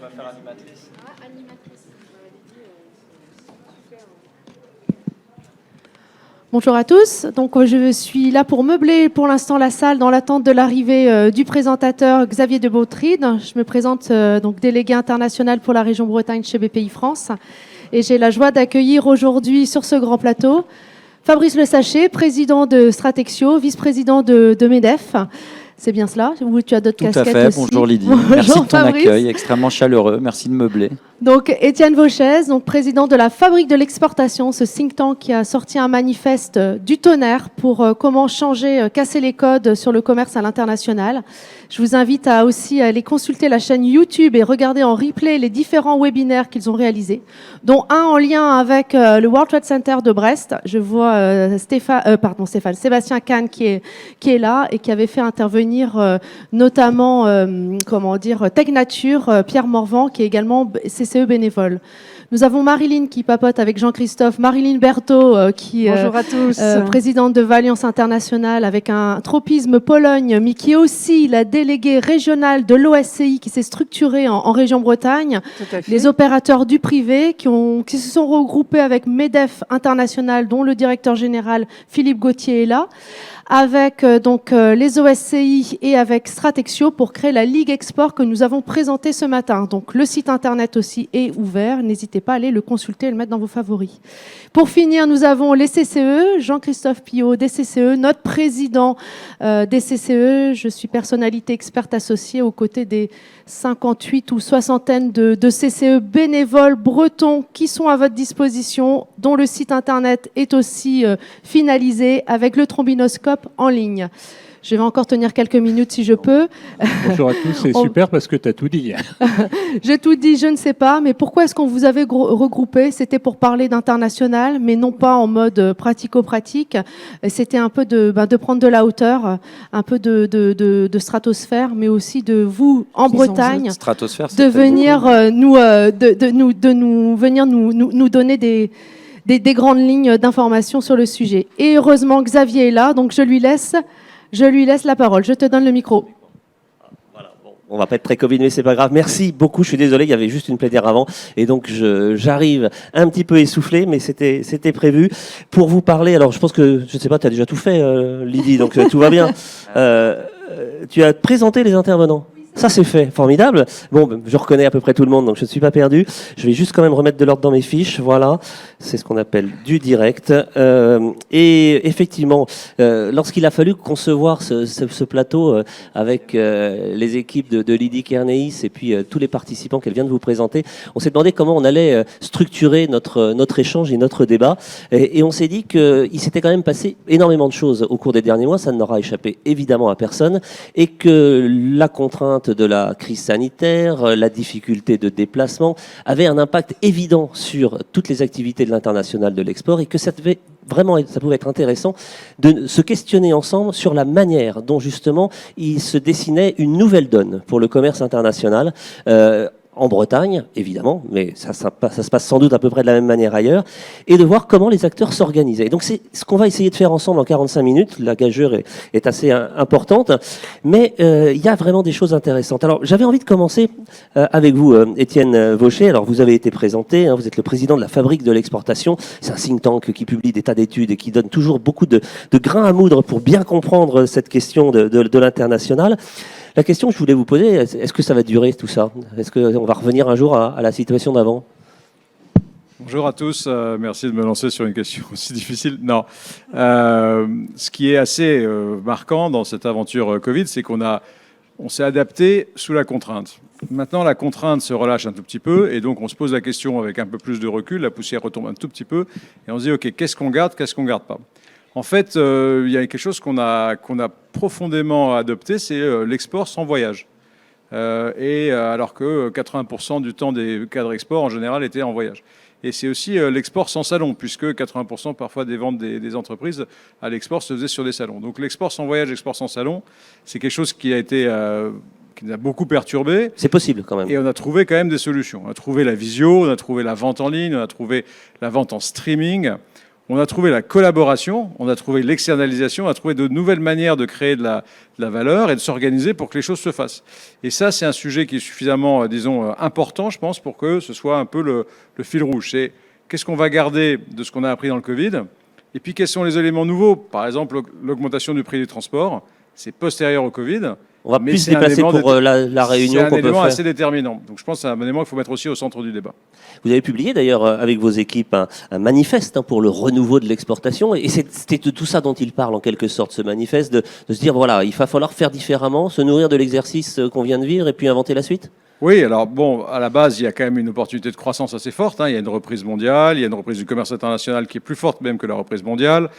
va faire animatrice. Ah, animatrice. Bonjour à tous. Donc, je suis là pour meubler pour l'instant la salle dans l'attente de l'arrivée du présentateur Xavier de Beautride. Je me présente donc délégué international pour la région Bretagne chez BPI France. Et j'ai la joie d'accueillir aujourd'hui sur ce grand plateau Fabrice Le Sachet, président de Stratexio, vice-président de MEDEF. C'est bien cela? Ou tu as d'autres casquettes aussi? Tout à fait. Bonjour Lydie. Merci de ton accueil, extrêmement chaleureux. Merci de meubler. Donc Étienne Vauchès, donc président de la Fabrique de l'exportation, ce think tank qui a sorti un manifeste du tonnerre pour comment changer, casser les codes sur le commerce à l'international. Je vous invite à aussi aller consulter la chaîne YouTube et regarder en replay les différents webinaires qu'ils ont réalisés, dont un en lien avec le World Trade Center de Brest. Je vois Sébastien Kahn qui est là et qui avait fait intervenir notamment Tech Nature, Pierre Morvan, qui est également CCE bénévole. Nous avons Marilyn qui papote avec Jean-Christophe, Marilyn Berthaud qui bonjour à tous. Présidente de Valiance International avec un tropisme Pologne, mais qui est aussi la déléguée régionale de l'OSCI qui s'est structurée en région Bretagne. Les opérateurs du privé qui se sont regroupés avec MEDEF International, dont le directeur général Philippe Gauthier est là, avec les OSCI et avec Stratexio pour créer la Ligue Export que nous avons présentée ce matin. Donc le site internet aussi est ouvert, n'hésitez pas à aller le consulter et le mettre dans vos favoris. Pour finir, nous avons les CCE, Jean-Christophe Pillot des CCE, notre président des CCE. Je suis personnalité experte associée aux côtés des 58 ou soixantaine de CCE bénévoles bretons qui sont à votre disposition, dont le site internet est aussi finalisé avec le trombinoscope en ligne. Je vais encore tenir quelques minutes si je peux. Bonjour à tous, c'est super parce que tu as tout dit. J'ai tout dit, je ne sais pas, mais pourquoi est-ce qu'on vous avait regroupé? C'était pour parler d'international, mais non pas en mode pratico-pratique. C'était un peu de prendre de la hauteur, un peu de stratosphère, mais aussi de vous, en Bretagne, de venir nous donner des grandes lignes d'information sur le sujet. Et heureusement, Xavier est là, donc je lui laisse la parole. Je te donne le micro. Voilà, bon, on va pas être très Covid, mais c'est pas grave. Merci beaucoup. Je suis désolé, il y avait juste une plénière avant, et donc j'arrive un petit peu essoufflé, mais c'était prévu pour vous parler. Alors, je pense que je sais pas, tu as déjà tout fait, Lydie, donc tout va bien. Tu as présenté les intervenants. Ça, c'est fait. Formidable. Bon, je reconnais à peu près tout le monde, donc je ne suis pas perdu. Je vais juste quand même remettre de l'ordre dans mes fiches. Voilà. C'est ce qu'on appelle du direct. Et effectivement, lorsqu'il a fallu concevoir ce plateau avec les équipes de Lydie Kernéis et puis tous les participants qu'elle vient de vous présenter, on s'est demandé comment on allait structurer notre échange et notre débat. Et on s'est dit qu'il s'était quand même passé énormément de choses au cours des derniers mois. Ça n'aura échappé évidemment à personne. Et que la contrainte de la crise sanitaire, la difficulté de déplacement avait un impact évident sur toutes les activités de l'international de l'export et que ça pouvait être intéressant de se questionner ensemble sur la manière dont justement il se dessinait une nouvelle donne pour le commerce international. En Bretagne, évidemment, mais ça se passe sans doute à peu près de la même manière ailleurs, et de voir comment les acteurs s'organisaient. Donc c'est ce qu'on va essayer de faire ensemble en 45 minutes. La gageure est assez importante, mais il y a vraiment des choses intéressantes. Alors j'avais envie de commencer avec vous, Étienne Vauchet. Alors vous avez été présenté, hein, vous êtes le président de la Fabrique de l'exportation. C'est un think tank qui publie des tas d'études et qui donne toujours beaucoup de grains à moudre pour bien comprendre cette question de l'international. La question que je voulais vous poser, est-ce que ça va durer tout ça? Est-ce qu'on va revenir un jour à la situation d'avant? Bonjour à tous, merci de me lancer sur une question aussi difficile. Non, ce qui est assez marquant dans cette aventure Covid, c'est qu'on s'est adapté sous la contrainte. Maintenant, la contrainte se relâche un tout petit peu et donc on se pose la question avec un peu plus de recul, la poussière retombe un tout petit peu et on se dit ok, qu'est-ce qu'on garde pas? En fait, il y a quelque chose qu'on a profondément adopté, c'est l'export sans voyage. Alors que 80% du temps des cadres export, en général, étaient en voyage. Et c'est aussi l'export sans salon, puisque 80% parfois des ventes des entreprises à l'export se faisaient sur des salons. Donc l'export sans voyage, l'export sans salon, c'est quelque chose qui nous a beaucoup perturbé. C'est possible quand même. Et on a trouvé quand même des solutions. On a trouvé la visio, on a trouvé la vente en ligne, on a trouvé la vente en streaming. On a trouvé la collaboration, on a trouvé l'externalisation, on a trouvé de nouvelles manières de créer de la valeur et de s'organiser pour que les choses se fassent. Et ça, c'est un sujet qui est suffisamment, disons, important, je pense, pour que ce soit un peu le fil rouge. C'est qu'est-ce qu'on va garder de ce qu'on a appris dans le Covid, et puis quels sont les éléments nouveaux. Par exemple, l'augmentation du prix du transport, c'est postérieur au Covid. On va plus se déplacer pour la réunion qu'on peut faire. C'est un élément assez déterminant. Donc je pense que c'est un élément qu'il faut mettre aussi au centre du débat. Vous avez publié d'ailleurs avec vos équipes un manifeste pour le renouveau de l'exportation. Et c'était de tout ça dont il parle en quelque sorte, ce manifeste, de se dire voilà, il va falloir faire différemment, se nourrir de l'exercice qu'on vient de vivre et puis inventer la suite. Oui, alors bon, à la base, il y a quand même une opportunité de croissance assez forte. Il y a une reprise mondiale, il y a une reprise du commerce international qui est plus forte même que la reprise mondiale.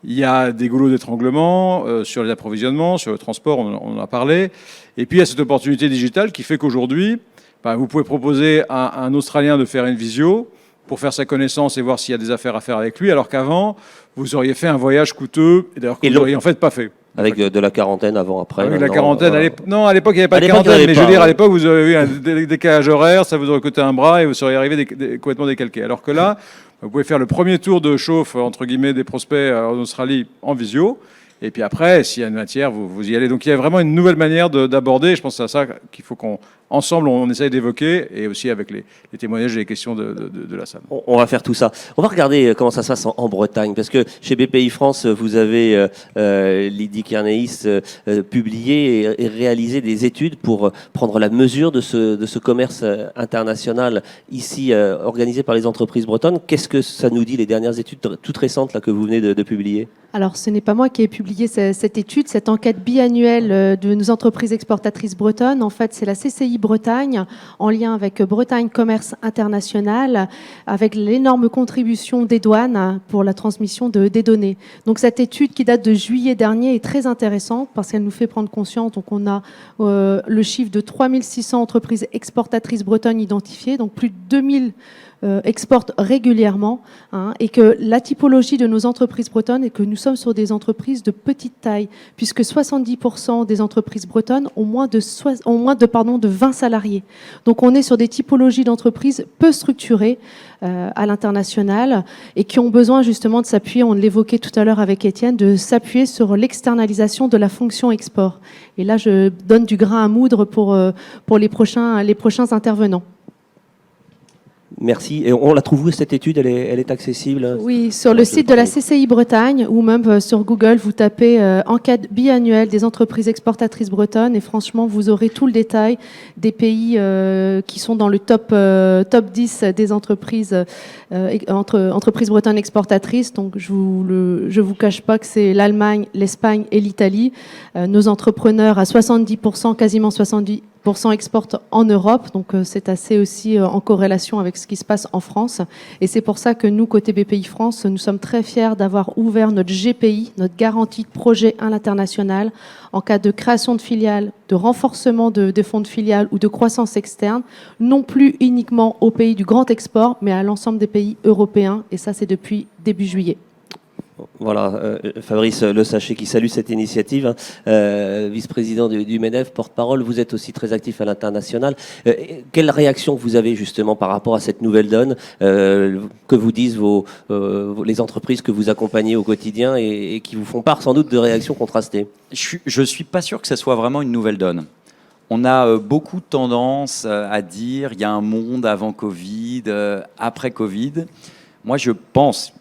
Il y a des goulots d'étranglement sur les approvisionnements, sur le transport, on en a parlé. Et puis il y a cette opportunité digitale qui fait qu'aujourd'hui, vous pouvez proposer à un Australien de faire une visio pour faire sa connaissance et voir s'il y a des affaires à faire avec lui, alors qu'avant, vous auriez fait un voyage coûteux, et d'ailleurs que vous n'auriez en fait pas fait. Avec de la quarantaine avant, après. Avec la quarantaine. Non, à l'époque, il n'y avait pas de quarantaine. Mais je veux dire, à l'époque, vous avez eu un décalage horaire, ça vous aurait coûté un bras et vous seriez arrivé complètement décalqué. Alors que là, vous pouvez faire le premier tour de chauffe, entre guillemets, des prospects en Australie en visio. Et puis après, s'il y a une matière, vous y allez. Donc il y a vraiment une nouvelle manière d'aborder. Je pense que c'est ça qu'il faut qu'ensemble, on essaye d'évoquer, et aussi avec les témoignages et les questions de la salle. On va faire tout ça. On va regarder comment ça se passe en Bretagne, parce que chez BPI France, vous avez, Lydie Kernéis, publié et réalisé des études pour prendre la mesure de ce commerce international ici, organisé par les entreprises bretonnes. Qu'est-ce que ça nous dit, les dernières études toutes récentes là, que vous venez de publier ? Alors, ce n'est pas moi qui ai publié cette étude, cette enquête biannuelle de nos entreprises exportatrices bretonnes. En fait, c'est la CCI Bretagne, en lien avec Bretagne Commerce International, avec l'énorme contribution des douanes pour la transmission des données. Donc, cette étude qui date de juillet dernier est très intéressante parce qu'elle nous fait prendre conscience. Donc, on a le chiffre de 3600 entreprises exportatrices bretonnes identifiées, donc plus de 2000 exportent régulièrement, et que la typologie de nos entreprises bretonnes est que nous sommes sur des entreprises de petite taille, puisque 70% des entreprises bretonnes ont moins de 20 salariés. Donc on est sur des typologies d'entreprises peu structurées à l'international et qui ont besoin justement de s'appuyer, on l'évoquait tout à l'heure avec Étienne, de s'appuyer sur l'externalisation de la fonction export. Et là, je donne du grain à moudre pour les prochains intervenants. Merci. Et on la trouve où cette étude ? Elle est accessible ? Oui, sur le site de la CCI Bretagne ou même sur Google, vous tapez enquête biannuelle des entreprises exportatrices bretonnes et franchement, vous aurez tout le détail des pays qui sont dans le top 10 des entreprises bretonnes exportatrices. Donc, je vous cache pas que c'est l'Allemagne, l'Espagne et l'Italie. Nos entrepreneurs à 70%, quasiment 70%, exportent en Europe, donc c'est assez aussi en corrélation avec ce qui se passe en France. Et c'est pour ça que nous, côté BPI France, nous sommes très fiers d'avoir ouvert notre GPI, notre garantie de projet à l'international, en cas de création de filiales, de renforcement des fonds de filiales ou de croissance externe, non plus uniquement aux pays du grand export, mais à l'ensemble des pays européens. Et ça, c'est depuis début juillet. Voilà, Fabrice Le Sachet qui salue cette initiative, vice-président du MEDEF, porte-parole. Vous êtes aussi très actif à l'international. Quelle réaction vous avez justement par rapport à cette nouvelle donne que vous disent les entreprises que vous accompagnez au quotidien et qui vous font part sans doute de réactions contrastées ? Je ne suis pas sûr que ce soit vraiment une nouvelle donne. On a beaucoup tendance à dire il y a un monde avant Covid, après Covid. Moi, je pense...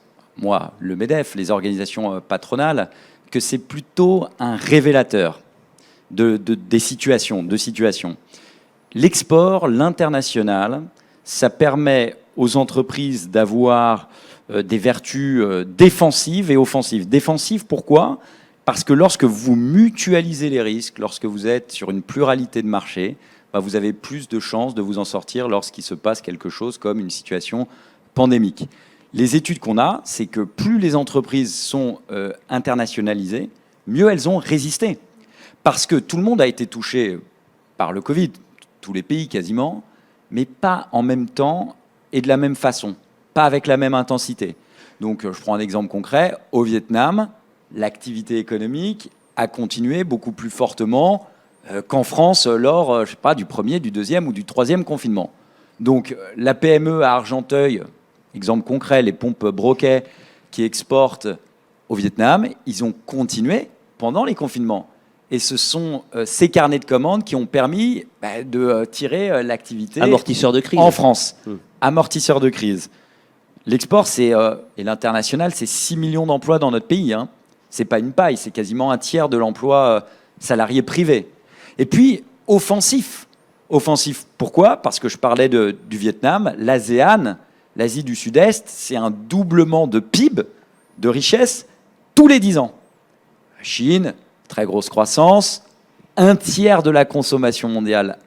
le MEDEF, les organisations patronales, que c'est plutôt un révélateur des situations. L'export, l'international, ça permet aux entreprises d'avoir des vertus défensives et offensives. Défensives, pourquoi ? Parce que lorsque vous mutualisez les risques, lorsque vous êtes sur une pluralité de marchés, vous avez plus de chances de vous en sortir lorsqu'il se passe quelque chose comme une situation pandémique. Les études qu'on a, c'est que plus les entreprises sont internationalisées, mieux elles ont résisté. Parce que tout le monde a été touché par le Covid, tous les pays quasiment, mais pas en même temps et de la même façon, pas avec la même intensité. Donc je prends un exemple concret, au Vietnam, l'activité économique a continué beaucoup plus fortement qu'en France lors, du premier, du deuxième ou du troisième confinement. Donc la PME à Argenteuil, exemple concret, les pompes Broquet, qui exportent au Vietnam, ils ont continué pendant les confinements. Et ce sont ces carnets de commandes qui ont permis de tirer l'activité Amortisseur de crise. en France. Amortisseur de crise. L'export et l'international, c'est 6 millions d'emplois dans notre pays. Hein. Ce n'est pas une paille, c'est quasiment un tiers de l'emploi salarié privé. Et puis, offensif. Offensif, pourquoi ? Parce que je parlais du Vietnam. L'ASEAN, l'Asie du Sud-Est, c'est un doublement de PIB, de richesse, tous les 10 ans. La Chine, très grosse croissance. Un tiers de la consommation mondiale,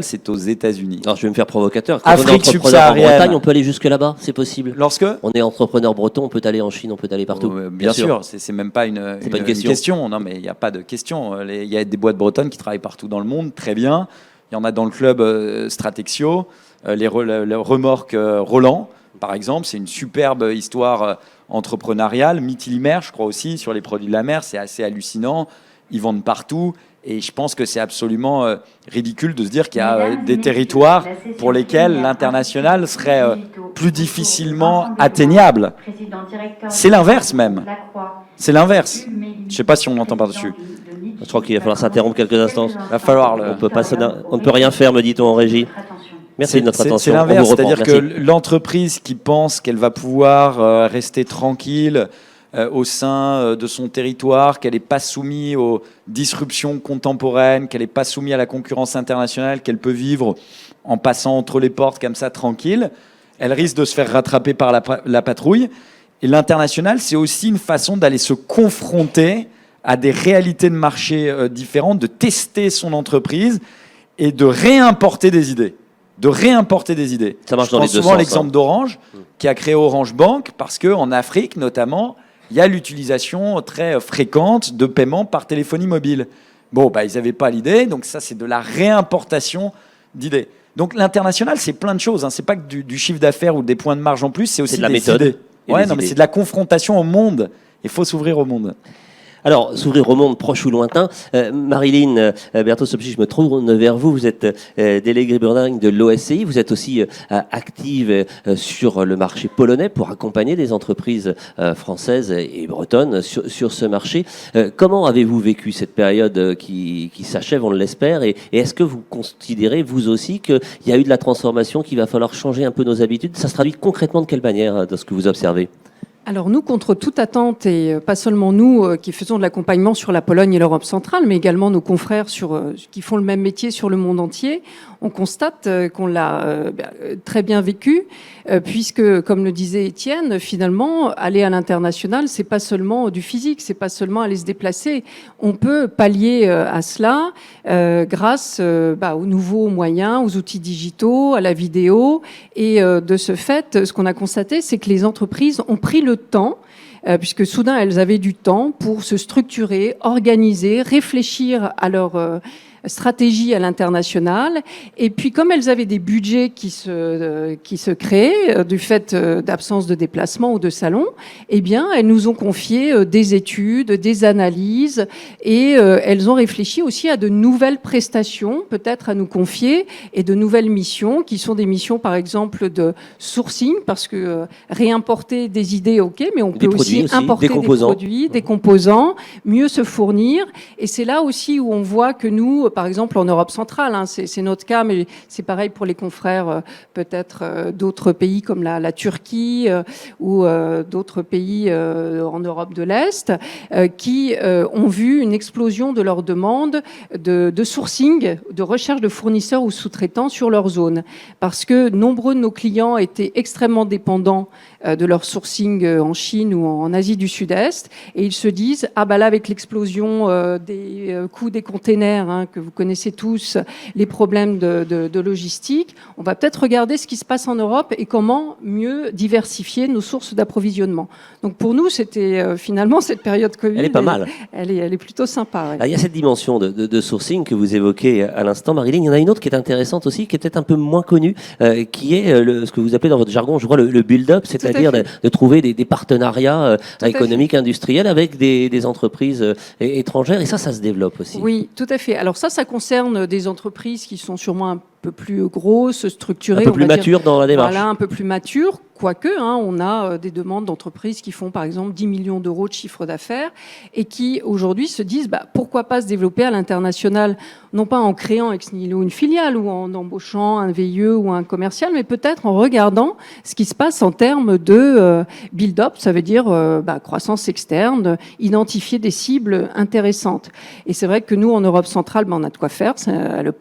c'est aux États-Unis. Alors je vais me faire provocateur. Quand Afrique on est entrepreneur en subsaharienne. Bretagne, on peut aller jusque là-bas, c'est possible. Lorsque On est entrepreneur breton, on peut aller en Chine, on peut aller partout. Bien sûr, c'est même pas une question. Non, mais il n'y a pas de question. Il y a des boîtes bretonnes qui travaillent partout dans le monde, très bien. Il y en a dans le club Stratexio, les remorques Roland, par exemple. C'est une superbe histoire entrepreneuriale. Mitilimer, je crois aussi, sur les produits de la mer, c'est assez hallucinant. Ils vendent partout et je pense que c'est absolument ridicule de se dire qu'il y a des territoires pour lesquels l'international serait plus difficilement atteignable. C'est l'inverse même. C'est l'inverse. Je ne sais pas si on entend par-dessus. Je crois qu'il va falloir s'interrompre quelques instants. Va falloir On ne peut rien faire, me dit-on en régie. Merci de notre attention. C'est l'inverse, c'est-à-dire que l'entreprise qui pense qu'elle va pouvoir rester tranquille au sein de son territoire, qu'elle n'est pas soumise aux disruptions contemporaines, qu'elle n'est pas soumise à la concurrence internationale, qu'elle peut vivre en passant entre les portes comme ça, tranquille, elle risque de se faire rattraper par la patrouille. Et l'international, c'est aussi une façon d'aller se confronter à des réalités de marché différentes, de tester son entreprise et de réimporter des idées. Ça marche Je dans les prends deux souvent sens. l'exemple d'Orange, qui a créé Orange Bank, parce qu'en Afrique, notamment, il y a l'utilisation très fréquente de paiements par téléphonie mobile. Bon, ils n'avaient pas l'idée, donc ça, c'est de la réimportation d'idées. Donc l'international, c'est plein de choses. Hein. C'est pas que du chiffre d'affaires ou des points de marge en plus, c'est aussi de la des méthode idées. mais C'est de la confrontation au monde. Il faut s'ouvrir au monde. Alors, s'ouvrir au monde proche ou lointain. Marilyn Berthaud-Sobchich, je me tourne vers vous. Vous êtes déléguée Bretagne de l'OSCI. Vous êtes aussi active sur le marché polonais pour accompagner des entreprises françaises et bretonnes sur ce marché. Comment avez-vous vécu cette période qui s'achève, on l'espère, et est-ce que vous considérez, vous aussi, qu'il y a eu de la transformation, qu'il va falloir changer un peu nos habitudes ? Ça se traduit concrètement de quelle manière, dans ce que vous observez ? Alors nous, contre toute attente, et pas seulement nous qui faisons de l'accompagnement sur la Pologne et l'Europe centrale, mais également nos confrères qui font le même métier sur le monde entier, on constate qu'on l'a très bien vécu, puisque, comme le disait Étienne, finalement, aller à l'international, c'est pas seulement du physique, c'est pas seulement aller se déplacer. On peut pallier à cela grâce aux nouveaux moyens, aux outils digitaux, à la vidéo, et de ce fait, ce qu'on a constaté, c'est que les entreprises ont pris le temps, puisque soudain elles avaient du temps pour se structurer, organiser, réfléchir à leur stratégie à l'international. Et puis, comme elles avaient des budgets qui se créaient du fait d'absence de déplacement ou de salon, eh bien, elles nous ont confié des études, des analyses, et elles ont réfléchi aussi à de nouvelles prestations, peut-être à nous confier, et de nouvelles missions, qui sont des missions, par exemple, de sourcing, parce que réimporter des idées, ok, mais on peut aussi importer des produits, des composants, mieux se fournir. Et c'est là aussi où on voit que nous, par exemple en Europe centrale, c'est notre cas, mais c'est pareil pour les confrères peut-être d'autres pays comme la Turquie ou d'autres pays en Europe de l'Est, qui ont vu une explosion de leurs demandes de sourcing, de recherche de fournisseurs ou sous-traitants sur leur zone. Parce que nombreux de nos clients étaient extrêmement dépendants de leur sourcing en Chine ou en Asie du Sud-Est, et ils se disent là avec l'explosion des coûts des containers que vous connaissez tous, les problèmes de logistique, on va peut-être regarder ce qui se passe en Europe et comment mieux diversifier nos sources d'approvisionnement. Donc pour nous, c'était finalement cette période Covid. Elle est pas mal. Elle est plutôt sympa. Ouais. Alors, il y a cette dimension de sourcing que vous évoquez à l'instant, Marilyn. Il y en a une autre qui est intéressante aussi, qui est peut-être un peu moins connue, qui est ce que vous appelez dans votre jargon, je crois, le build-up, c'est-à-dire de trouver des partenariats économiques, industriels avec des entreprises étrangères. Et ça se développe aussi. Oui, tout à fait. Alors ça concerne des entreprises qui sont sûrement un peu plus grosses, structurées. Un peu plus matures dans la démarche. Voilà, un peu plus matures, quoique, on a des demandes d'entreprises qui font par exemple 10 millions d'euros de chiffre d'affaires et qui aujourd'hui se disent pourquoi pas se développer à l'international, non pas en créant ex nihilo une filiale ou en embauchant un VIE ou un commercial, mais peut-être en regardant ce qui se passe en termes de build-up, ça veut dire croissance externe, identifier des cibles intéressantes. Et c'est vrai que nous, en Europe centrale, on a de quoi faire. C'est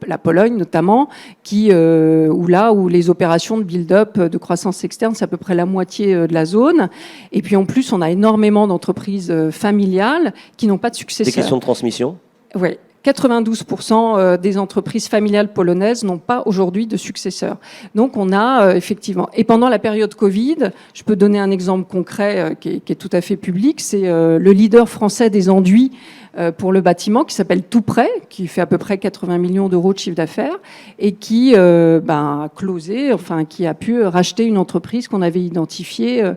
la Pologne notamment, où les opérations de build-up, de croissance externe, c'est à peu près la moitié de la zone. Et puis en plus, on a énormément d'entreprises familiales qui n'ont pas de successeurs. Des questions de transmission ? Oui. 92% des entreprises familiales polonaises n'ont pas aujourd'hui de successeurs. Donc on a effectivement... Et pendant la période Covid, je peux donner un exemple concret qui est tout à fait public, c'est le leader français des enduits pour le bâtiment qui s'appelle Toupret, qui fait à peu près 80 millions d'euros de chiffre d'affaires et qui a closé, qui a pu racheter une entreprise qu'on avait identifiée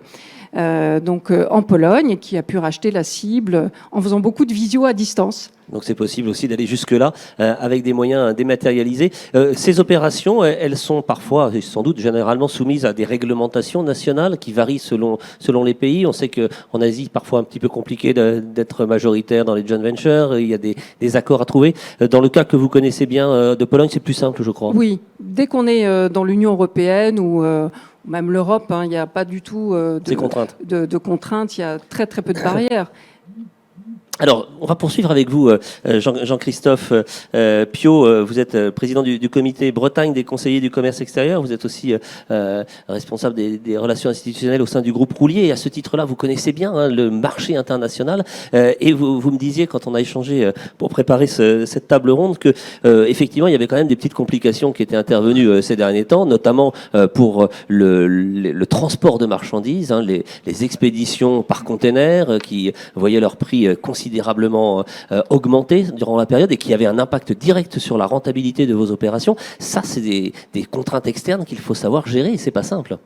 en Pologne et qui a pu racheter la cible en faisant beaucoup de visio à distance. Donc c'est possible aussi d'aller jusque-là avec des moyens dématérialisés. Ces opérations, elles sont parfois, sans doute généralement soumises à des réglementations nationales qui varient selon les pays. On sait qu'en Asie, parfois un petit peu compliqué d'être majoritaire dans les joint ventures. Il y a des accords à trouver. Dans le cas que vous connaissez bien de Pologne, c'est plus simple, je crois. Oui, dès qu'on est dans l'Union européenne ou même l'Europe, il n'y a pas du tout de contraintes, il y a très très peu de barrières. Alors, on va poursuivre avec vous, Jean-Christophe Piot. Vous êtes président du comité Bretagne des conseillers du commerce extérieur. Vous êtes aussi responsable des relations institutionnelles au sein du groupe Roulier. Et à ce titre-là, vous connaissez bien le marché international. Et vous me disiez, quand on a échangé pour préparer cette table ronde, que effectivement, il y avait quand même des petites complications qui étaient intervenues ces derniers temps, notamment pour le transport de marchandises, les expéditions par container qui voyaient leur prix considérablement augmenté durant la période et qui avait un impact direct sur la rentabilité de vos opérations. Ça, c'est des contraintes externes qu'il faut savoir gérer. C'est pas simple.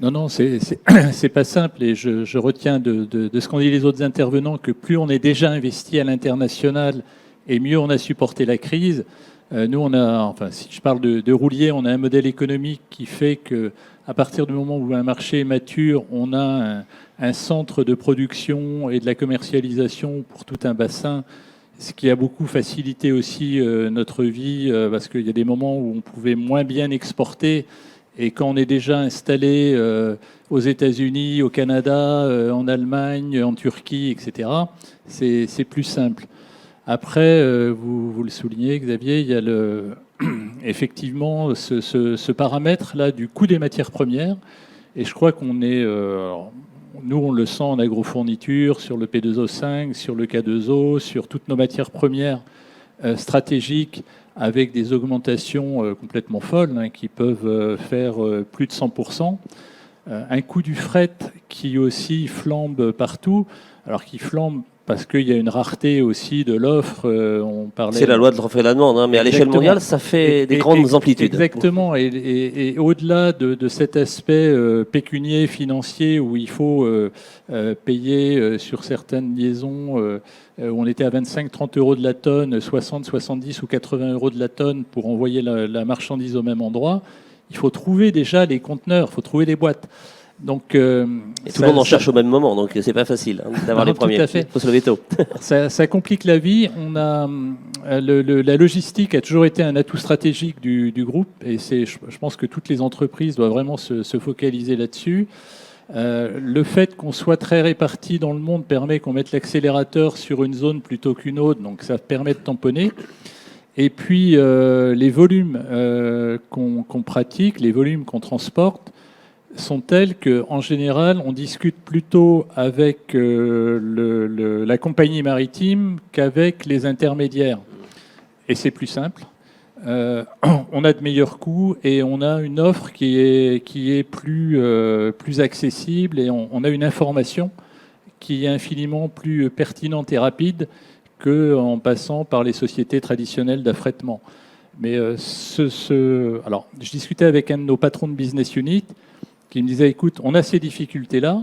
Non, c'est pas simple. Et je retiens de ce qu'ont dit les autres intervenants que plus on est déjà investi à l'international et mieux on a supporté la crise. Nous, si je parle de Roulier, on a un modèle économique qui fait que à partir du moment où un marché est mature, on a un centre de production et de la commercialisation pour tout un bassin, ce qui a beaucoup facilité aussi notre vie, parce qu'il y a des moments où on pouvait moins bien exporter. Et quand on est déjà installé aux États-Unis, au Canada, en Allemagne, en Turquie, etc., c'est plus simple. Après, vous le soulignez, Xavier, il y a effectivement ce paramètre-là du coût des matières premières. Et je crois qu'on est... nous, on le sent en agrofourniture, sur le P2O5, sur le K2O, sur toutes nos matières premières stratégiques, avec des augmentations complètement folles, qui peuvent faire plus de 100%. Un coût du fret qui aussi flambe partout, alors qui flambe parce qu'il y a une rareté aussi de l'offre. C'est la loi de l'offre et de la demande, mais à l'échelle mondiale, ça fait des grandes amplitudes. Exactement, et au-delà de cet aspect pécunier, financier, où il faut payer sur certaines liaisons, où on était à 25-30 euros de la tonne, 60, 70 ou 80 euros de la tonne pour envoyer la marchandise au même endroit, il faut trouver déjà les conteneurs, il faut trouver les boîtes. Donc, et tout le monde en cherche au même moment, donc c'est pas facile d'avoir les premiers. Il faut se lever tôt. ça complique la vie. On a la logistique a toujours été un atout stratégique du groupe, et je pense que toutes les entreprises doivent vraiment se focaliser là-dessus. Le fait qu'on soit très répartis dans le monde permet qu'on mette l'accélérateur sur une zone plutôt qu'une autre, donc ça permet de tamponner. Et puis les volumes qu'on pratique, les volumes qu'on transporte, sont tels qu'en général, on discute plutôt avec la compagnie maritime qu'avec les intermédiaires. Et c'est plus simple. On a de meilleurs coûts et on a une offre qui est plus accessible, et on a une information qui est infiniment plus pertinente et rapide qu'en passant par les sociétés traditionnelles d'affrètement. Mais alors, je discutais avec un de nos patrons de business unit qui me disait, écoute, on a ces difficultés-là.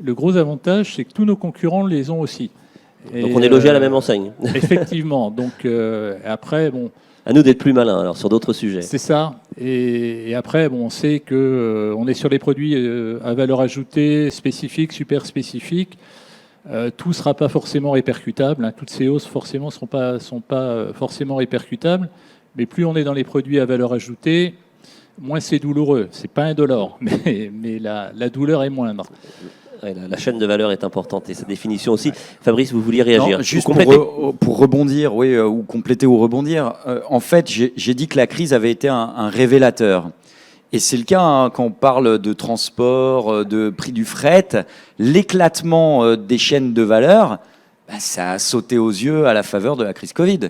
Le gros avantage, c'est que tous nos concurrents les ont aussi. Donc on est logé à la même enseigne. Effectivement. Donc après, À nous d'être plus malins alors sur d'autres sujets. C'est ça. Et après, bon, on sait que on est sur les produits à valeur ajoutée spécifique, super spécifique. Tout ne sera pas forcément répercutable. Hein. Toutes ces hausses forcément sont pas forcément répercutables. Mais plus on est dans les produits à valeur ajoutée, moins c'est douloureux. C'est pas indolore, mais la douleur est moindre. La chaîne de valeur est importante et sa définition aussi. Fabrice, vous vouliez réagir? Non, juste pour rebondir, oui, ou compléter ou rebondir. En fait, j'ai dit que la crise avait été un révélateur. Et c'est le cas hein, quand on parle de transport, de prix du fret. L'éclatement des chaînes de valeur, bah, ça a sauté aux yeux à la faveur de la crise Covid.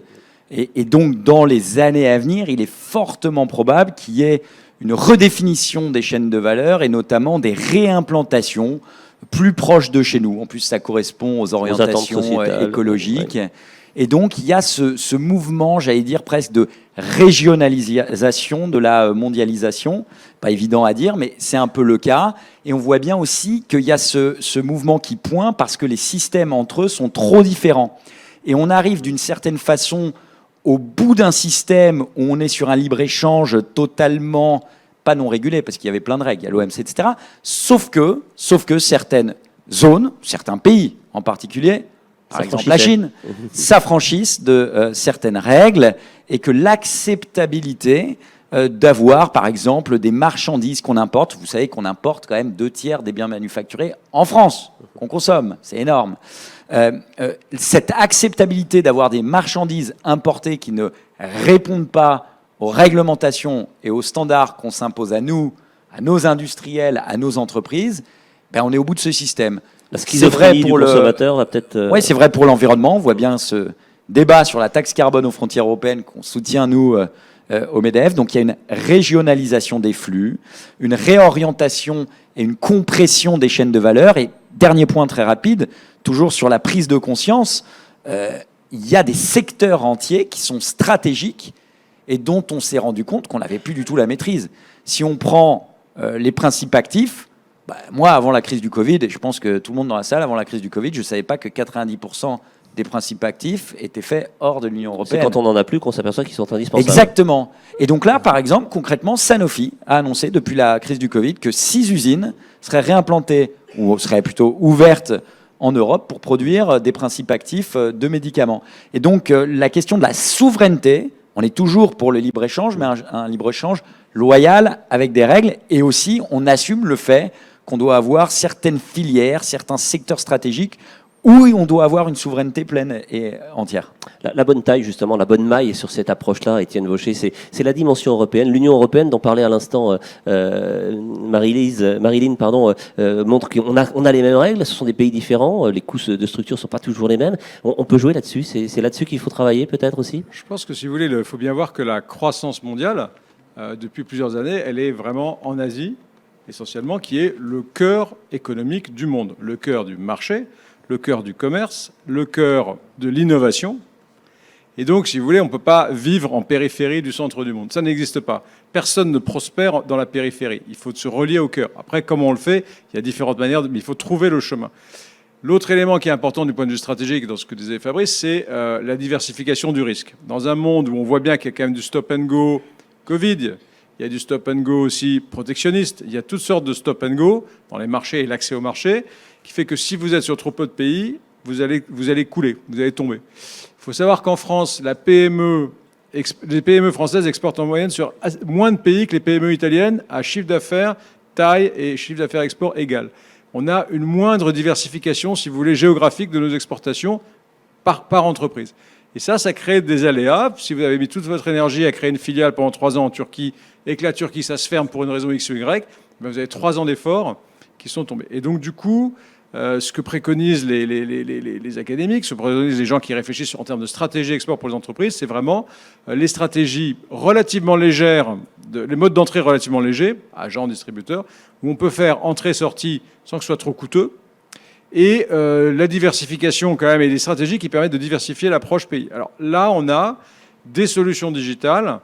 Et donc, dans les années à venir, il est fortement probable qu'il y ait une redéfinition des chaînes de valeur et notamment des réimplantations plus proches de chez nous. En plus, ça correspond aux orientations écologiques. Ouais. Et donc, il y a ce mouvement, j'allais dire, presque de régionalisation de la mondialisation. Pas évident à dire, mais c'est un peu le cas. Et on voit bien aussi qu'il y a ce mouvement qui pointe parce que les systèmes entre eux sont trop différents. Et on arrive d'une certaine façon au bout d'un système où on est sur un libre-échange totalement pas non régulé, parce qu'il y avait plein de règles, il y a l'OMC, etc. Sauf que certaines zones, certains pays en particulier, par exemple la Chine, s'affranchissent de certaines règles et que l'acceptabilité d'avoir, par exemple, des marchandises qu'on importe, vous savez qu'on importe quand même 2/3 des biens manufacturés en France, qu'on consomme, c'est énorme. Cette acceptabilité d'avoir des marchandises importées qui ne répondent pas aux réglementations et aux standards qu'on s'impose à nous, à nos industriels, à nos entreprises, ben on est au bout de ce système. La schizophrénie du consommateur va peut-être... Oui, c'est vrai pour l'environnement. On voit bien ce débat sur la taxe carbone aux frontières européennes qu'on soutient, nous, au MEDEF. Donc il y a une régionalisation des flux, une réorientation et une compression des chaînes de valeur. Et dernier point très rapide, toujours sur la prise de conscience, il y a des secteurs entiers qui sont stratégiques et dont on s'est rendu compte qu'on n'avait plus du tout la maîtrise. Si on prend les principes actifs, bah, moi, avant la crise du Covid, et je pense que tout le monde dans la salle, avant la crise du Covid, je ne savais pas que 90% des principes actifs étaient faits hors de l'Union européenne. C'est quand on n'en a plus qu'on s'aperçoit qu'ils sont indispensables. Exactement. Et donc là, par exemple, concrètement, Sanofi a annoncé depuis la crise du Covid que 6 usines seraient réimplantées, ou seraient plutôt ouvertes en Europe pour produire des principes actifs de médicaments. Et donc, la question de la souveraineté, on est toujours pour le libre-échange, mais un libre-échange loyal avec des règles. Et aussi, on assume le fait qu'on doit avoir certaines filières, certains secteurs stratégiques où on doit avoir une souveraineté pleine et entière. La bonne taille, justement, la bonne maille sur cette approche-là, Étienne Vaucher, c'est la dimension européenne. L'Union européenne, dont parlait à l'instant Marilyn, montre qu'on a les mêmes règles, ce sont des pays différents, les coûts de structure ne sont pas toujours les mêmes. On peut jouer là-dessus, c'est là-dessus qu'il faut travailler peut-être aussi? Je pense que si vous voulez, il faut bien voir que la croissance mondiale, depuis plusieurs années, elle est vraiment en Asie, essentiellement, qui est le cœur économique du monde, le cœur du marché, le cœur du commerce, le cœur de l'innovation. Et donc, si vous voulez, on ne peut pas vivre en périphérie du centre du monde. Ça n'existe pas. Personne ne prospère dans la périphérie. Il faut se relier au cœur. Après, comment on le fait? Il y a différentes manières, mais il faut trouver le chemin. L'autre élément qui est important du point de vue stratégique, dans ce que disait Fabrice, c'est la diversification du risque. Dans un monde où on voit bien qu'il y a quand même du stop-and-go Covid, il y a du stop-and-go aussi protectionniste, il y a toutes sortes de stop-and-go dans les marchés et l'accès au marché, qui fait que si vous êtes sur trop peu de pays, vous allez couler, vous allez tomber. Il faut savoir qu'en France, les PME françaises exportent en moyenne sur moins de pays que les PME italiennes à chiffre d'affaires, taille et chiffre d'affaires export égal. On a une moindre diversification, si vous voulez, géographique de nos exportations par entreprise. Et ça crée des aléas. Si vous avez mis toute votre énergie à créer une filiale pendant 3 ans en Turquie et que la Turquie, ça se ferme pour une raison X ou Y, vous avez 3 ans d'efforts qui sont tombés. Et donc, du coup, ce que préconisent les académiques, ce que préconisent les gens qui réfléchissent en termes de stratégie export pour les entreprises, c'est vraiment les stratégies relativement légères, les modes d'entrée relativement légers, agents, distributeurs, où on peut faire entrée-sortie sans que ce soit trop coûteux, et la diversification quand même et les stratégies qui permettent de diversifier l'approche pays. Alors là, on a des solutions digitales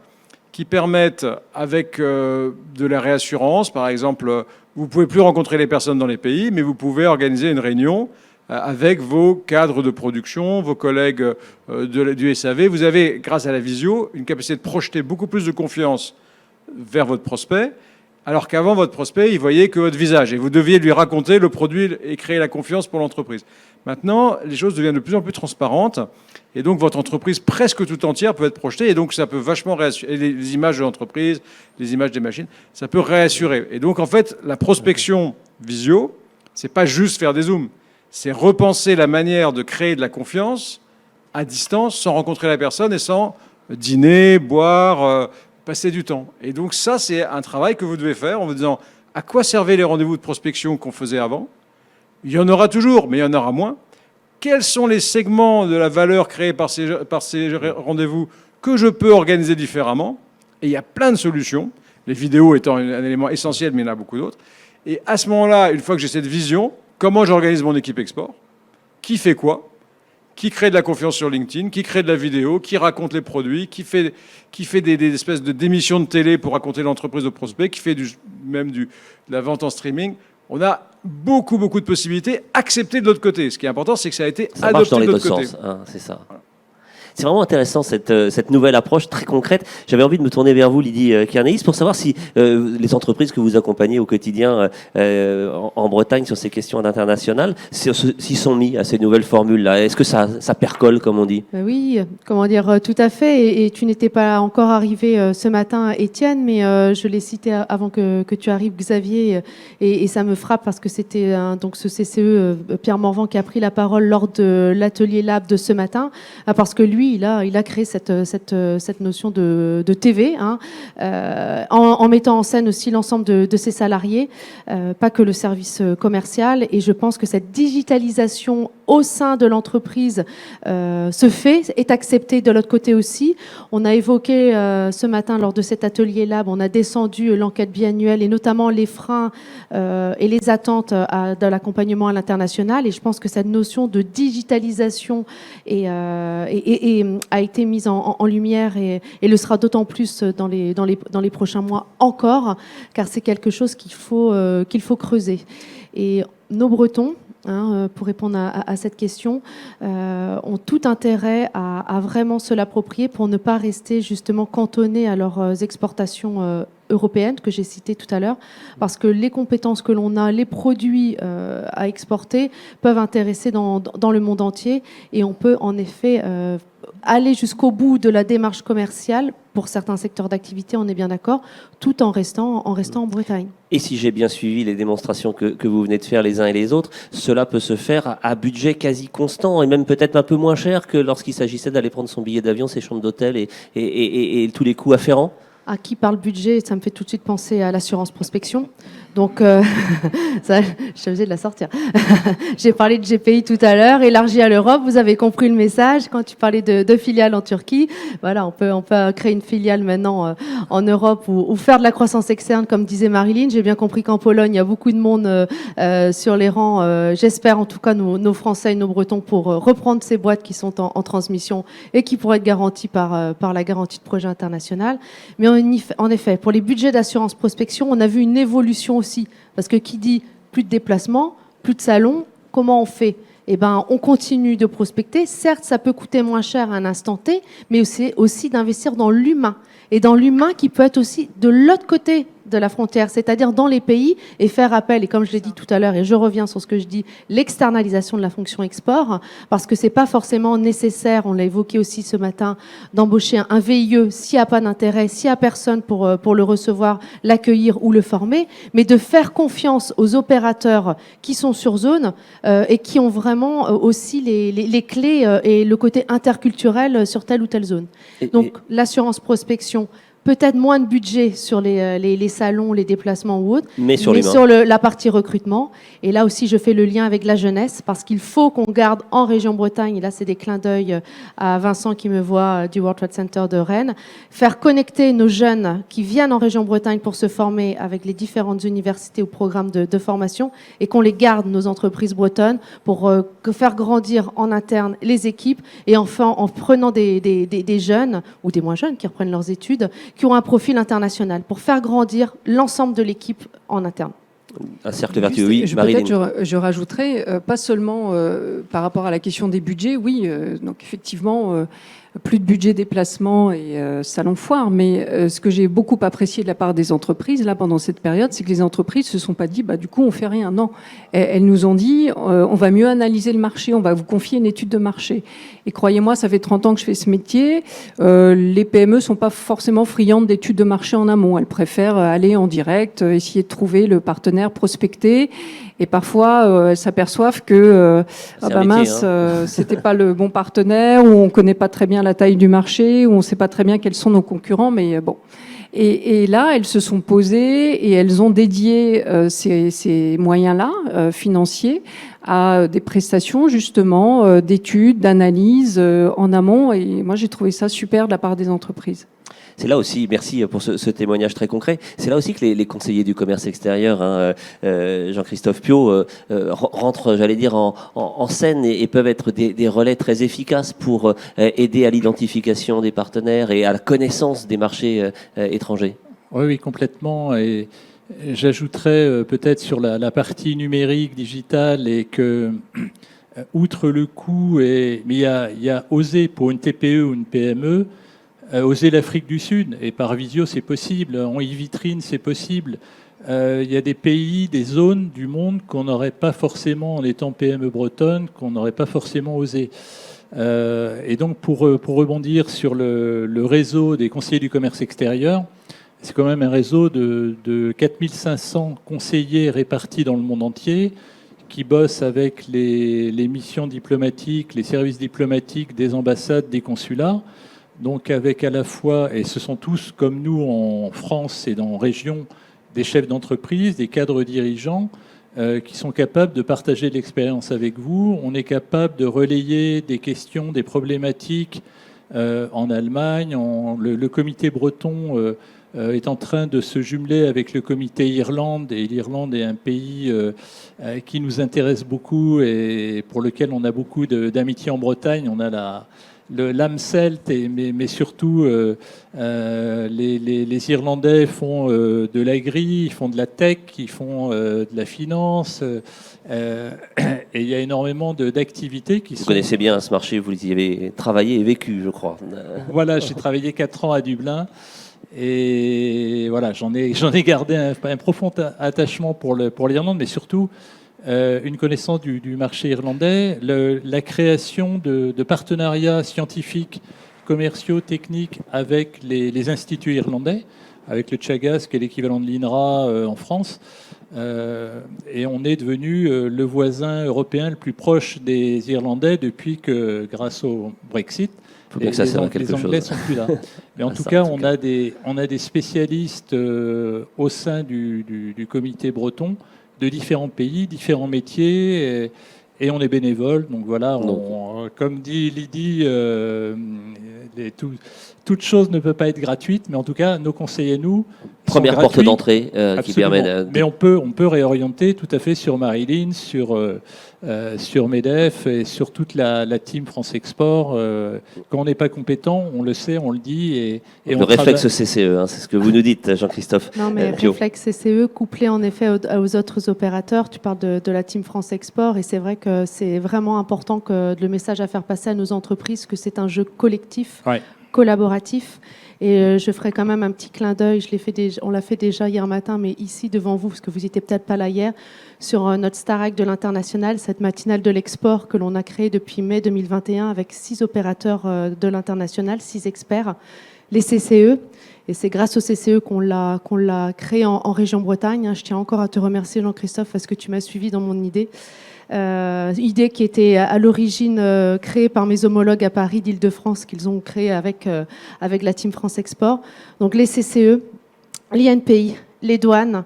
qui permettent, avec de la réassurance, par exemple, vous ne pouvez plus rencontrer les personnes dans les pays, mais vous pouvez organiser une réunion avec vos cadres de production, vos collègues du SAV. Vous avez, grâce à la visio, une capacité de projeter beaucoup plus de confiance vers votre prospect, alors qu'avant, votre prospect, il voyait que votre visage et vous deviez lui raconter le produit et créer la confiance pour l'entreprise. Maintenant, les choses deviennent de plus en plus transparentes et donc votre entreprise presque tout entière peut être projetée et donc ça peut vachement réassurer les images de l'entreprise, les images des machines, ça peut réassurer. Et donc en fait, la prospection visio, c'est pas juste faire des zooms, c'est repenser la manière de créer de la confiance à distance sans rencontrer la personne et sans dîner, boire, passer du temps. Et donc ça, c'est un travail que vous devez faire en vous disant à quoi servaient les rendez-vous de prospection qu'on faisait avant ? Il y en aura toujours, mais il y en aura moins. Quels sont les segments de la valeur créée par ces rendez-vous que je peux organiser différemment ? Et il y a plein de solutions, les vidéos étant un élément essentiel, mais il y en a beaucoup d'autres. Et à ce moment-là, une fois que j'ai cette vision, comment j'organise mon équipe export ? Qui fait quoi ? Qui crée de la confiance sur LinkedIn ? Qui crée de la vidéo ? Qui raconte les produits ? Qui fait des espèces d'émissions de télé pour raconter l'entreprise au prospect ? Qui fait même de la vente en streaming ? On a beaucoup de possibilités acceptées de l'autre côté. Ce qui est important, c'est que ça a été adopté de l'autre côté. C'est ça. Voilà. C'est vraiment intéressant cette nouvelle approche très concrète. J'avais envie de me tourner vers vous, Lydie Kernéis, pour savoir si les entreprises que vous accompagnez au quotidien en Bretagne sur ces questions d'international, s'ils sont mis à ces nouvelles formules-là. Est-ce que ça percole, comme on dit ? Oui, comment dire, tout à fait. Et tu n'étais pas encore arrivé ce matin, Étienne, mais je l'ai cité avant que tu arrives, Xavier, et ça me frappe parce que c'était donc ce CCE, Pierre Morvan, qui a pris la parole lors de l'atelier Lab de ce matin, parce que lui, il a créé cette notion de TV, en mettant en scène aussi l'ensemble de ses salariés, pas que le service commercial. Et je pense que cette digitalisation au sein de l'entreprise est acceptée de l'autre côté aussi. On a évoqué ce matin lors de cet atelier Lab, on a descendu l'enquête biannuelle et notamment les freins et les attentes de l'accompagnement à l'international. Et je pense que cette notion de digitalisation a été mise en lumière et le sera d'autant plus dans les prochains mois encore, car c'est quelque chose qu'il faut creuser. Et nos Bretons, pour répondre à cette question, ont tout intérêt à vraiment se l'approprier pour ne pas rester justement cantonnés à leurs exportations européennes que j'ai citées tout à l'heure, parce que les compétences que l'on a, les produits à exporter peuvent intéresser dans le monde entier, et on peut en effet aller jusqu'au bout de la démarche commerciale pour certains secteurs d'activité, on est bien d'accord, tout en restant en Bretagne. Et si j'ai bien suivi les démonstrations que vous venez de faire les uns et les autres, cela peut se faire à budget quasi constant et même peut-être un peu moins cher que lorsqu'il s'agissait d'aller prendre son billet d'avion, ses chambres d'hôtel et tous les coûts afférents. À qui parle budget, ça me fait tout de suite penser à l'assurance prospection. Donc, ça, je suis obligée de la sortir. J'ai parlé de GPI tout à l'heure, élargi à l'Europe. Vous avez compris le message. Quand tu parlais de filiales en Turquie, voilà, on peut créer une filiale maintenant en Europe ou faire de la croissance externe, comme disait Marilyn. J'ai bien compris qu'en Pologne, il y a beaucoup de monde sur les rangs. J'espère en tout cas nos Français et nos Bretons pour reprendre ces boîtes qui sont en transmission et qui pourraient être garanties par la garantie de projet international. Mais en effet, pour les budgets d'assurance prospection, on a vu une évolution aussi. Parce que qui dit plus de déplacements, plus de salons, comment on fait ? Eh ben, on continue de prospecter. Certes, ça peut coûter moins cher à un instant T, mais aussi d'investir dans l'humain. Et dans l'humain qui peut être aussi de l'autre côté de la frontière, c'est-à-dire dans les pays, et faire appel, et comme je l'ai dit tout à l'heure, et je reviens sur ce que je dis, l'externalisation de la fonction export, parce que c'est pas forcément nécessaire, on l'a évoqué aussi ce matin, d'embaucher un VIE s'il n'y a pas d'intérêt, s'il n'y a personne pour le recevoir, l'accueillir ou le former, mais de faire confiance aux opérateurs qui sont sur zone et qui ont vraiment aussi les clés et le côté interculturel sur telle ou telle zone. Donc l'assurance prospection, peut-être moins de budget sur les salons, les déplacements ou autres, mais sur la partie recrutement. Et là aussi, je fais le lien avec la jeunesse, parce qu'il faut qu'on garde en région Bretagne, et là c'est des clins d'œil à Vincent qui me voit du World Trade Center de Rennes, faire connecter nos jeunes qui viennent en région Bretagne pour se former avec les différentes universités ou programmes de formation, et qu'on les garde, nos entreprises bretonnes, pour faire grandir en interne les équipes, et enfin en prenant des jeunes, ou des moins jeunes qui reprennent leurs études, qui ont un profil international, pour faire grandir l'ensemble de l'équipe en interne. Un cercle vertueux, oui, Marilyn. Peut-être je rajouterais, pas seulement par rapport à la question des budgets, oui, donc effectivement, plus de budget déplacement et salon foire, mais ce que j'ai beaucoup apprécié de la part des entreprises, là, pendant cette période, c'est que les entreprises se sont pas dit, bah, du coup, on fait rien. Non, elles nous ont dit, on va mieux analyser le marché, on va vous confier une étude de marché. Et croyez-moi, ça fait 30 ans que je fais ce métier, les PME sont pas forcément friandes d'études de marché en amont. Elles préfèrent aller en direct, essayer de trouver le partenaire, prospecter. Et parfois, elles s'aperçoivent que mince, c'était pas le bon partenaire, ou on connaît pas très bien la taille du marché, ou on sait pas très bien quels sont nos concurrents, mais bon. Et là, elles se sont posées et elles ont dédié ces moyens-là, financiers, à des prestations justement d'études, d'analyse en amont. Et moi, j'ai trouvé ça super de la part des entreprises. C'est là aussi, merci pour ce témoignage très concret, c'est là aussi que les conseillers du commerce extérieur, Jean-Christophe Piot, rentrent, j'allais dire, en scène et peuvent être des relais très efficaces pour aider à l'identification des partenaires et à la connaissance des marchés étrangers. Oui, complètement. Et j'ajouterais peut-être sur la partie numérique, digitale, et que, outre le coût, mais il y a oser pour une TPE ou une PME, oser l'Afrique du Sud, et par visio c'est possible, en e-vitrine c'est possible. Il y a des pays, des zones du monde qu'on n'aurait pas forcément, en étant PME bretonne, qu'on n'aurait pas forcément osé. Et donc pour rebondir sur le réseau des conseillers du commerce extérieur, c'est quand même un réseau de 4500 conseillers répartis dans le monde entier, qui bossent avec les missions diplomatiques, les services diplomatiques des ambassades, des consulats. Donc avec à la fois, et ce sont tous comme nous en France et dans région, des chefs d'entreprise, des cadres dirigeants qui sont capables de partager de l'expérience avec vous. On est capable de relayer des questions, des problématiques en Allemagne. Le comité breton est en train de se jumeler avec le comité Irlande, et l'Irlande est un pays qui nous intéresse beaucoup et pour lequel on a beaucoup d'amitié en Bretagne. On a l'âme celte, mais surtout les Irlandais font de l'agri, ils font de la tech, ils font de la finance, et il y a énormément d'activités qui sont... Vous connaissez bien ce marché, vous y avez travaillé et vécu, je crois. Voilà, j'ai travaillé 4 ans à Dublin, et voilà, j'en ai gardé un profond attachement pour l'Irlande, mais surtout une connaissance du marché irlandais, la création de partenariats scientifiques, commerciaux, techniques avec les instituts irlandais, avec le Chagas, qui est l'équivalent de l'INRA en France. Et on est devenu le voisin européen le plus proche des Irlandais depuis que, grâce au Brexit, les Anglais sont plus là. Mais en tout cas, on a des spécialistes au sein du comité breton de différents pays, différents métiers, et on est bénévole. Donc voilà, comme dit Lydie, toute chose ne peut pas être gratuite, mais en tout cas, nos conseillers, nous, première porte d'entrée qui permet Mais on peut réorienter tout à fait sur Marilyn, sur MEDEF et sur toute la team France Export. Quand on n'est pas compétent, on le sait, on le dit. Et le réflexe CCE, c'est ce que vous nous dites, Jean-Christophe. Non, mais réflexe CCE couplé en effet aux autres opérateurs. Tu parles de la team France Export, et c'est vrai que c'est vraiment important que le message à faire passer à nos entreprises, que c'est un jeu collectif, collaboratif. Et je ferai quand même un petit clin d'œil, on l'a fait déjà hier matin, mais ici devant vous, parce que vous n'étiez peut-être pas là hier, sur notre Starac de l'international, cette matinale de l'export que l'on a créée depuis mai 2021 avec 6 opérateurs de l'international, 6 experts, les CCE. Et c'est grâce au CCE qu'on l'a créé en région Bretagne. Je tiens encore à te remercier, Jean-Christophe, parce que tu m'as suivi dans mon idée. Idée qui était à l'origine créée par mes homologues à Paris d'Île-de-France, qu'ils ont créée avec la Team France Export. Donc les CCE, l'INPI, les douanes,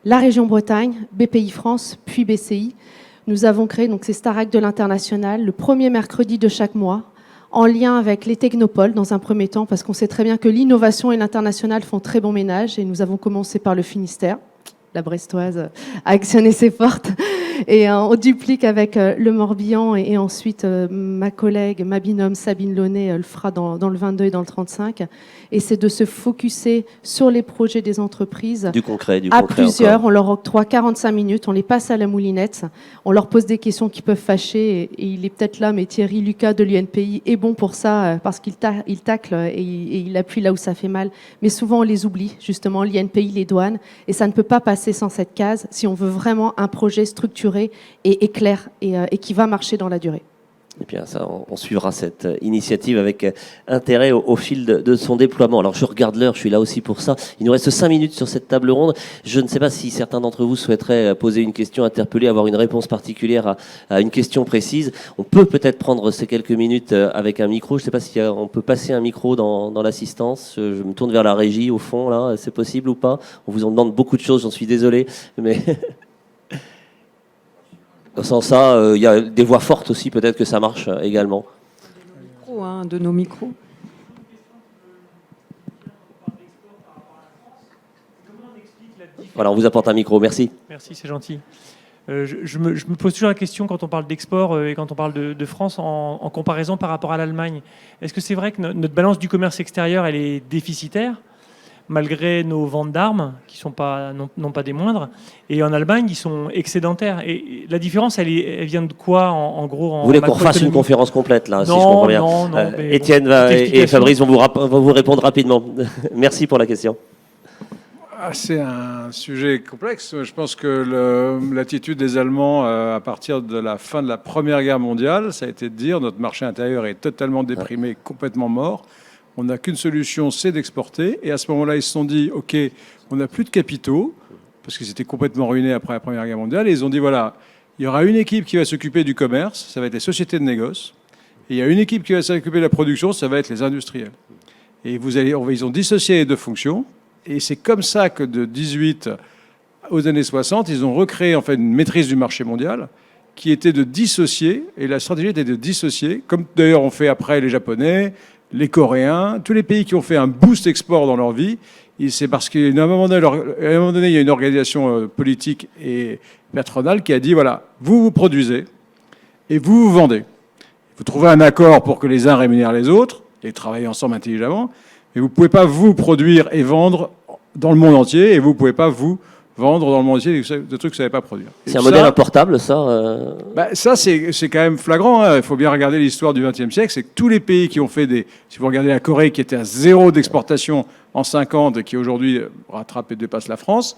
la région Bretagne, BPI France, puis BCI. Nous avons créé donc ces Starac de l'international le premier mercredi de chaque mois, en lien avec les technopoles dans un premier temps, parce qu'on sait très bien que l'innovation et l'international font très bon ménage, et nous avons commencé par le Finistère. La Brestoise a actionné ses portes. Et on duplique avec le Morbihan et ensuite ma collègue, ma binôme Sabine Launay le fera dans le 22 et dans le 35. Et c'est de se focuser sur les projets des entreprises. Du concret à plusieurs. encore. On leur octroie 45 minutes, on les passe à la moulinette, on leur pose des questions qui peuvent fâcher. Et il est peut-être là, mais Thierry Lucas de l'UNPI est bon pour ça parce qu'il tacle et il appuie là où ça fait mal. Mais souvent, on les oublie, justement, l'UNPI, les douanes. Et ça ne peut pas passer sans cette case si on veut vraiment un projet structuré et clair et qui va marcher dans la durée. Et bien, ça, on suivra cette initiative avec intérêt au fil de son déploiement. Alors, je regarde l'heure, je suis là aussi pour ça. Il nous reste 5 minutes sur cette table ronde. Je ne sais pas si certains d'entre vous souhaiteraient poser une question, interpeller, avoir une réponse particulière à une question précise. On peut peut-être prendre ces quelques minutes avec un micro. Je ne sais pas si on peut passer un micro dans l'assistance. Je me tourne vers la régie, au fond, là. C'est possible ou pas? On vous en demande beaucoup de choses, j'en suis désolé. Mais... Sans ça, il y a des voix fortes aussi, peut-être que ça marche également. De nos micros. Voilà, on vous apporte un micro, merci. Merci, c'est gentil. Je me pose toujours la question quand on parle d'export et quand on parle de France en comparaison par rapport à l'Allemagne. Est-ce que c'est vrai que notre balance du commerce extérieur, elle est déficitaire malgré nos ventes d'armes, qui sont non pas des moindres, et en Allemagne, ils sont excédentaires. Et la différence, elle vient de quoi, en gros? Vous voulez qu'on refasse une conférence complète, là, non, si je comprends bien? Non, Étienne et Fabrice vont vous répondre rapidement. Merci pour la question. C'est un sujet complexe. Je pense que l'attitude des Allemands à partir de la fin de la Première Guerre mondiale, ça a été de dire notre marché intérieur est totalement déprimé, complètement mort. On n'a qu'une solution, c'est d'exporter. Et à ce moment-là, ils se sont dit, OK, on n'a plus de capitaux, parce qu'ils étaient complètement ruinés après la Première Guerre mondiale. Et ils ont dit, voilà, il y aura une équipe qui va s'occuper du commerce, ça va être les sociétés de négoce. Et il y a une équipe qui va s'occuper de la production, ça va être les industriels. Et ils ont dissocié les deux fonctions. Et c'est comme ça que de 18 aux années 60, ils ont recréé en fait une maîtrise du marché mondial qui était de dissocier. Et la stratégie était de dissocier, comme d'ailleurs ont fait après les Japonais, les Coréens, tous les pays qui ont fait un boost export dans leur vie. C'est parce qu'à un moment donné, il y a une organisation politique et patronale qui a dit, voilà, vous produisez et vous vendez. Vous trouvez un accord pour que les uns rémunèrent les autres et travailler ensemble intelligemment, mais vous ne pouvez pas vous produire et vendre dans le monde entier et vous ne pouvez pas vous vendre dans le monde entier des trucs que vous ne savez pas produire. C'est un modèle importable, ça Ça, c'est quand même flagrant. Hein. Il faut bien regarder l'histoire du XXe siècle. C'est que tous les pays qui ont fait Si vous regardez la Corée, qui était à 0 d'exportation en 50 et qui aujourd'hui rattrape et dépasse la France,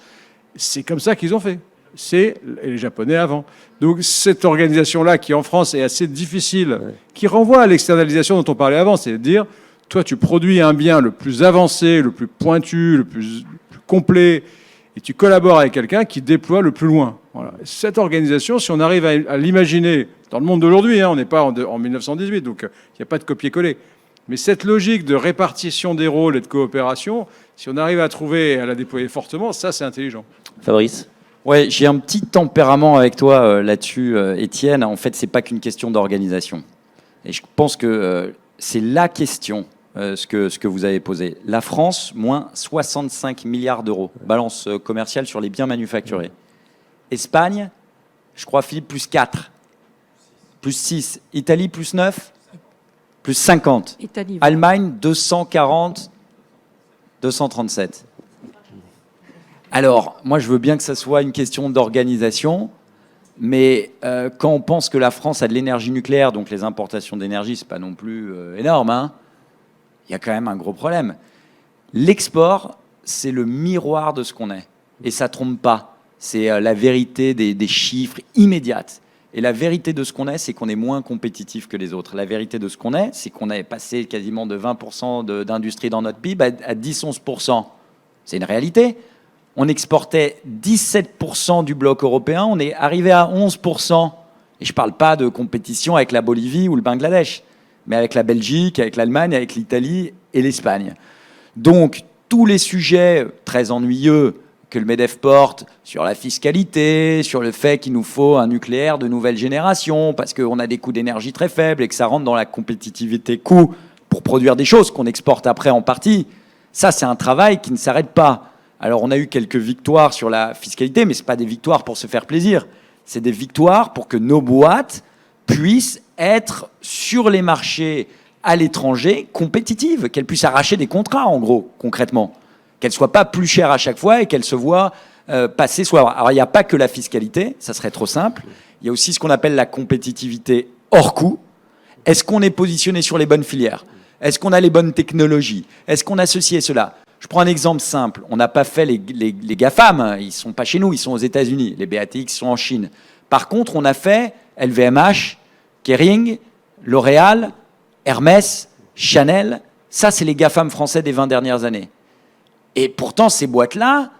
c'est comme ça qu'ils ont fait. Et les Japonais avant. Donc cette organisation-là, qui en France est assez difficile, qui renvoie à l'externalisation dont on parlait avant, c'est de dire, toi, tu produis un bien le plus avancé, le plus pointu, le plus complet, et tu collabores avec quelqu'un qui déploie le plus loin. Voilà. Cette organisation, si on arrive à l'imaginer dans le monde d'aujourd'hui, hein, on n'est pas en 1918, donc il n'y a pas de copier-coller. Mais cette logique de répartition des rôles et de coopération, si on arrive à trouver et à la déployer fortement, ça, c'est intelligent. Fabrice? Ouais, j'ai un petit tempérament avec toi là-dessus, Étienne. En fait, c'est pas qu'une question d'organisation. Et je pense que c'est la question. Ce que vous avez posé. La France, moins 65 milliards d'euros. Balance commerciale sur les biens manufacturés. Espagne, je crois, Philippe, plus 4. Plus 6. Italie, plus 9. Plus 50. Italie, Allemagne, 240. 237. Alors, moi, je veux bien que ça soit une question d'organisation, mais quand on pense que la France a de l'énergie nucléaire, donc les importations d'énergie, c'est pas non plus énorme, hein, il y a quand même un gros problème. L'export, c'est le miroir de ce qu'on est. Et ça ne trompe pas. C'est la vérité des chiffres immédiates. Et la vérité de ce qu'on est, c'est qu'on est moins compétitif que les autres. La vérité de ce qu'on est, c'est qu'on est passé quasiment de 20% d'industrie dans notre PIB à 10-11%. C'est une réalité. On exportait 17% du bloc européen, on est arrivé à 11%. Et je ne parle pas de compétition avec la Bolivie ou le Bangladesh, mais avec la Belgique, avec l'Allemagne, avec l'Italie et l'Espagne. Donc, tous les sujets très ennuyeux que le MEDEF porte sur la fiscalité, sur le fait qu'il nous faut un nucléaire de nouvelle génération, parce qu'on a des coûts d'énergie très faibles et que ça rentre dans la compétitivité coût pour produire des choses qu'on exporte après en partie, ça, c'est un travail qui ne s'arrête pas. Alors, on a eu quelques victoires sur la fiscalité, mais ce n'est pas des victoires pour se faire plaisir. C'est des victoires pour que nos boîtes puissent être sur les marchés à l'étranger compétitives, qu'elles puissent arracher des contrats, en gros, concrètement. Qu'elles ne soient pas plus chères à chaque fois et qu'elles se voient passer soit. Alors, il n'y a pas que la fiscalité, ça serait trop simple. Il y a aussi ce qu'on appelle la compétitivité hors coût. Est-ce qu'on est positionné sur les bonnes filières? Est-ce qu'on a les bonnes technologies? Est-ce qu'on a ceci et cela? Je prends un exemple simple. On n'a pas fait les GAFAM, ils ne sont pas chez nous, ils sont aux États-Unis. Les BATX sont en Chine. Par contre, on a fait LVMH, Kering, L'Oréal, Hermès, Chanel. Ça, c'est les GAFAM français des 20 dernières années. Et pourtant, ces boîtes-là,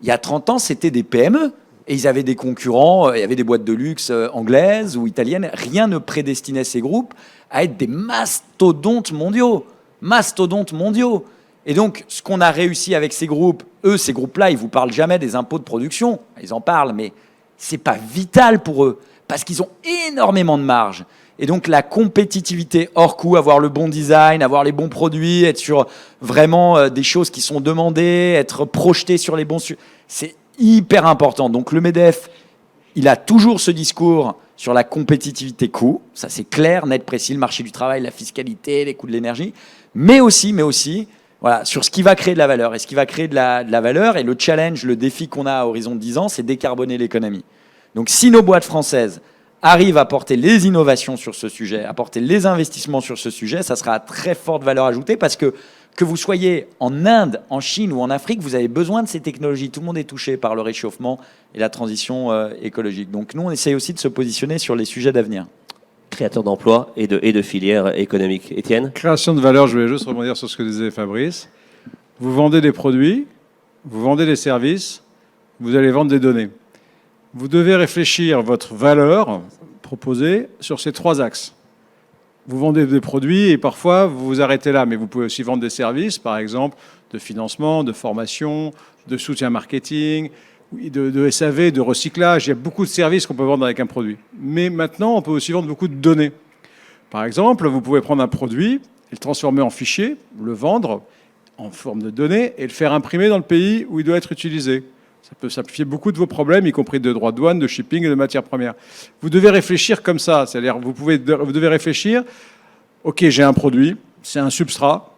il y a 30 ans, c'était des PME. Et ils avaient des concurrents, il y avait des boîtes de luxe anglaises ou italiennes. Rien ne prédestinait ces groupes à être des mastodontes mondiaux. Mastodontes mondiaux. Et donc, ce qu'on a réussi avec ces groupes, ces groupes-là, ils ne vous parlent jamais des impôts de production. Ils en parlent, mais ce n'est pas vital pour eux, parce qu'ils ont énormément de marge. Et donc, la compétitivité hors coût, avoir le bon design, avoir les bons produits, être sur vraiment des choses qui sont demandées, être projeté sur les bons sujets, c'est hyper important. Donc, le MEDEF, il a toujours ce discours sur la compétitivité coût. Ça, c'est clair, net, précis, le marché du travail, la fiscalité, les coûts de l'énergie. Mais aussi, voilà, sur ce qui va créer de la valeur. Et ce qui va créer de la valeur, et le challenge, le défi qu'on a à horizon de 10 ans, c'est décarboner l'économie. Donc, si nos boîtes françaises arrivent à porter les innovations sur ce sujet, à porter les investissements sur ce sujet, ça sera à très forte valeur ajoutée parce que vous soyez en Inde, en Chine ou en Afrique, vous avez besoin de ces technologies. Tout le monde est touché par le réchauffement et la transition écologique. Donc nous, on essaye aussi de se positionner sur les sujets d'avenir. Créateur d'emplois et de filières économiques. Étienne? Création de valeur, je voulais juste rebondir sur ce que disait Fabrice. Vous vendez des produits, vous vendez des services, vous allez vendre des données. Vous devez réfléchir votre valeur proposée sur ces 3 axes. Vous vendez des produits et parfois vous vous arrêtez là, mais vous pouvez aussi vendre des services, par exemple de financement, de formation, de soutien marketing, de SAV, de recyclage. Il y a beaucoup de services qu'on peut vendre avec un produit. Mais maintenant, on peut aussi vendre beaucoup de données. Par exemple, vous pouvez prendre un produit et le transformer en fichier, le vendre en forme de données et le faire imprimer dans le pays où il doit être utilisé. Ça peut simplifier beaucoup de vos problèmes, y compris de droits de douane, de shipping et de matières premières. Vous devez réfléchir comme ça. C'est-à-dire, vous devez réfléchir, OK, j'ai un produit, c'est un substrat,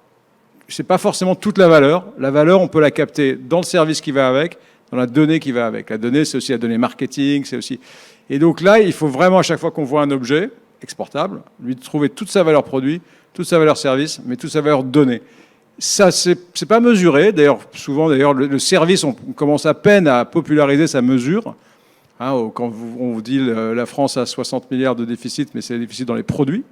c'est pas forcément toute la valeur. La valeur, on peut la capter dans le service qui va avec, dans la donnée qui va avec. La donnée, c'est aussi la donnée marketing, c'est aussi... Et donc là, il faut vraiment, à chaque fois qu'on voit un objet exportable, lui trouver toute sa valeur produit, toute sa valeur service, mais toute sa valeur donnée. Ça, c'est pas mesuré. D'ailleurs, souvent, le service, on commence à peine à populariser sa mesure. Hein, quand on vous dit la France a 60 milliards de déficit, mais c'est le déficit dans les produits.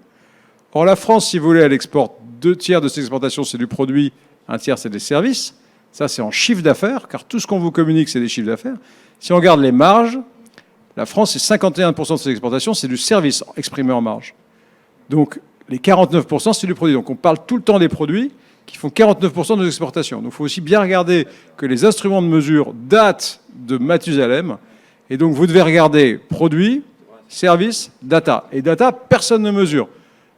Or, la France, si vous voulez, elle exporte 2 tiers de ses exportations, c'est du produit, 1 tiers, c'est des services. Ça, c'est en chiffre d'affaires, car tout ce qu'on vous communique, c'est des chiffres d'affaires. Si on regarde les marges, la France, c'est 51% de ses exportations, c'est du service exprimé en marge. Donc, les 49%, c'est du produit. Donc, on parle tout le temps des produits qui font 49% de nos exportations. Donc il faut aussi bien regarder que les instruments de mesure datent de Mathusalem. Et donc vous devez regarder produits, services, data. Et data, personne ne mesure.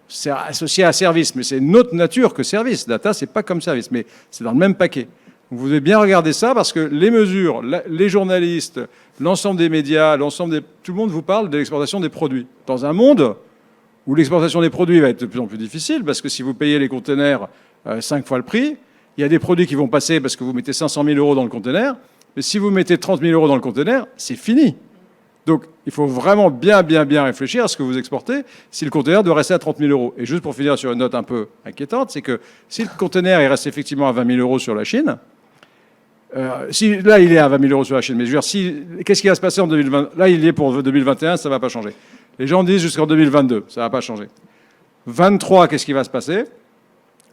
C'est associé à service, mais c'est une autre nature que service. Data, c'est pas comme service, mais c'est dans le même paquet. Donc vous devez bien regarder ça parce que les mesures, les journalistes, l'ensemble des médias, tout le monde vous parle de l'exportation des produits. Dans un monde où l'exportation des produits va être de plus en plus difficile, parce que si vous payez les containers 5 fois le prix. Il y a des produits qui vont passer parce que vous mettez 500 000 € dans le conteneur. Mais si vous mettez 30 000 € dans le conteneur, c'est fini. Donc, il faut vraiment bien réfléchir à ce que vous exportez si le conteneur doit rester à 30 000 €. Et juste pour finir sur une note un peu inquiétante, c'est que si le conteneur il reste effectivement à 20 000 € sur la Chine, là, il est à 20 000 € sur la Chine. Mais je veux dire, qu'est-ce qui va se passer en 2020 ? Là, il est pour 2021, ça ne va pas changer. Les gens disent jusqu'en 2022, ça ne va pas changer. 23, qu'est-ce qui va se passer ?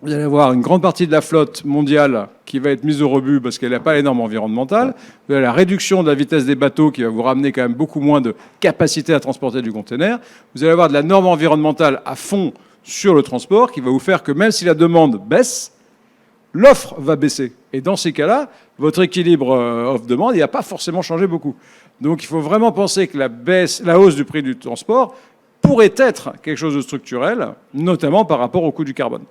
Vous allez avoir une grande partie de la flotte mondiale qui va être mise au rebut parce qu'elle n'a pas les normes environnementales. Vous avez la réduction de la vitesse des bateaux qui va vous ramener quand même beaucoup moins de capacité à transporter du conteneur. Vous allez avoir de la norme environnementale à fond sur le transport qui va vous faire que même si la demande baisse, l'offre va baisser. Et dans ces cas-là, votre équilibre offre-demande, il n'a pas forcément changé beaucoup. Donc il faut vraiment penser que la hausse du prix du transport pourrait être quelque chose de structurel, notamment par rapport au coût du carbone.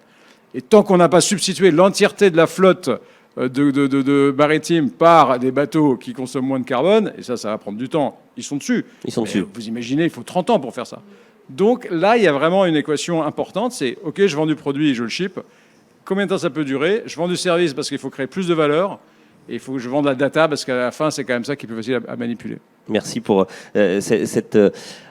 Et tant qu'on n'a pas substitué l'entièreté de la flotte de maritime par des bateaux qui consomment moins de carbone, et ça va prendre du temps. Ils sont dessus. Vous imaginez, il faut 30 ans pour faire ça. Donc là, il y a vraiment une équation importante, c'est OK, je vends du produit et je le ship. Combien de temps ça peut durer? Je vends du service parce qu'il faut créer plus de valeur. Et il faut que je vende la data parce qu'à la fin, c'est quand même ça qui est plus facile à manipuler. Merci pour cette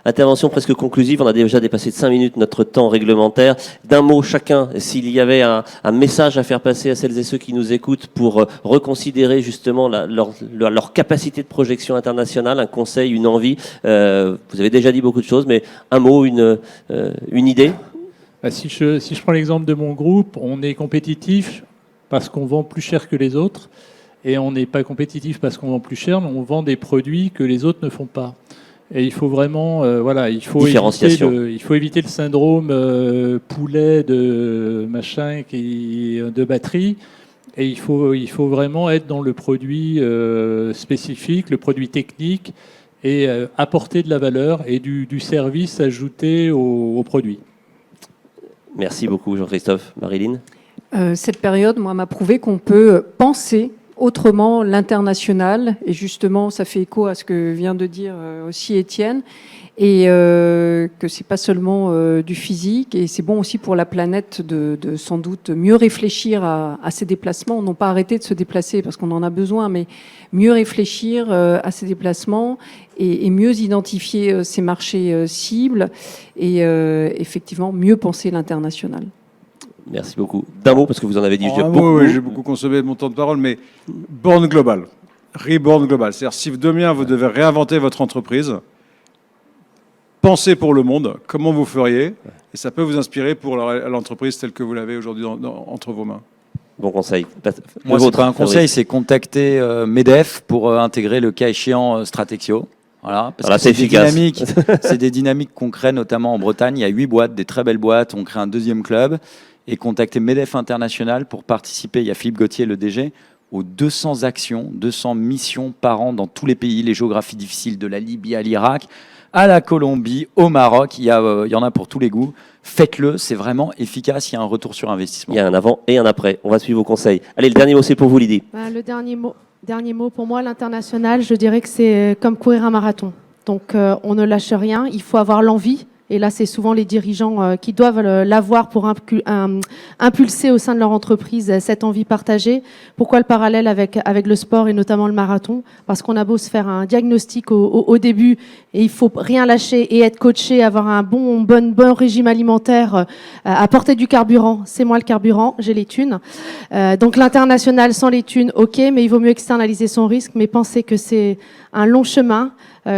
intervention presque conclusive. On a déjà dépassé de 5 minutes notre temps réglementaire. D'un mot chacun, s'il y avait un message à faire passer à celles et ceux qui nous écoutent pour reconsidérer justement leur capacité de projection internationale, un conseil, une envie. Vous avez déjà dit beaucoup de choses, mais un mot, une idée. Si je prends l'exemple de mon groupe, on est compétitif parce qu'on vend plus cher que les autres. Et on n'est pas compétitif parce qu'on vend plus cher, mais on vend des produits que les autres ne font pas. Et il faut vraiment, il faut éviter le syndrome poulet de machin de batterie. Et il faut vraiment être dans le produit spécifique, le produit technique, et apporter de la valeur et du service ajouté au produit. Merci beaucoup, Jean-Christophe. Marilyn. Cette période, moi, m'a prouvé qu'on peut penser autrement l'international, et justement ça fait écho à ce que vient de dire aussi Étienne, et que c'est pas seulement du physique, et c'est bon aussi pour la planète de sans doute mieux réfléchir à ces déplacements, non pas arrêter de se déplacer parce qu'on en a besoin, mais mieux réfléchir à ces déplacements et mieux identifier ces marchés cibles, et effectivement mieux penser l'international. Merci beaucoup. D'un mot, parce que vous en avez dit beaucoup. Oui, j'ai beaucoup consommé de mon temps de parole, mais born global, reborn global. C'est-à-dire, si demain vous devez réinventer votre entreprise, pensez pour le monde, comment vous feriez, et ça peut vous inspirer pour l'entreprise telle que vous l'avez aujourd'hui entre vos mains. Bon conseil. Moi, un conseil, c'est contacter MEDEF pour intégrer le cas échéant Stratexio. Voilà, parce que c'est efficace. C'est des dynamiques qu'on crée notamment en Bretagne. Il y a 8 boîtes, des très belles boîtes. On crée un deuxième club. Et contacter MEDEF International pour participer, il y a Philippe Gauthier, le DG, aux 200 actions, 200 missions par an dans tous les pays, les géographies difficiles, de la Libye à l'Irak, à la Colombie, au Maroc, il y en a pour tous les goûts. Faites-le, c'est vraiment efficace, il y a un retour sur investissement. Il y a un avant et un après, on va suivre vos conseils. Allez, le dernier mot, c'est pour vous, Lydie. Le dernier mot pour moi, l'international, je dirais que c'est comme courir un marathon. Donc on ne lâche rien, il faut avoir l'envie. Et là, c'est souvent les dirigeants qui doivent l'avoir pour impulser au sein de leur entreprise cette envie partagée. Pourquoi le parallèle avec le sport et notamment le marathon? Parce qu'on a beau se faire un diagnostic au début et il faut rien lâcher et être coaché, avoir un bon régime alimentaire, apporter du carburant. C'est moi le carburant, j'ai les thunes. Donc l'international sans les thunes, ok, mais il vaut mieux externaliser son risque. Mais pensez que c'est un long chemin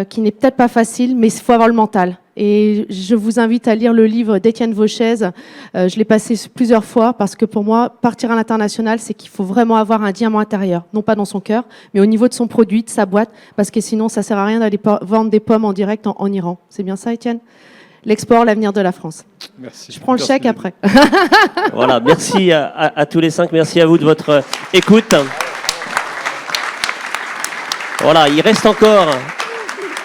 qui n'est peut-être pas facile, mais il faut avoir le mental. Et je vous invite à lire le livre d'Étienne Vauchez. Je l'ai passé plusieurs fois parce que pour moi, partir à l'international, c'est qu'il faut vraiment avoir un diamant intérieur. Non pas dans son cœur, mais au niveau de son produit, de sa boîte, parce que sinon, ça sert à rien d'aller vendre des pommes en direct en Iran. C'est bien ça, Étienne? L'export, l'avenir de la France. Merci. Je prends le chèque après. Voilà, merci à tous les 5. Merci à vous de votre écoute. Voilà, il reste encore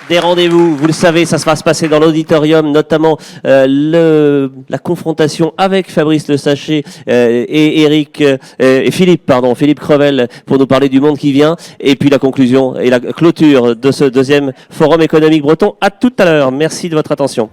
des rendez-vous, vous le savez, ça va se passer dans l'auditorium, notamment la confrontation avec Fabrice Le Sachet et Philippe Crevel pour nous parler du monde qui vient, et puis la conclusion et la clôture de ce deuxième forum économique breton. À tout à l'heure. Merci de votre attention.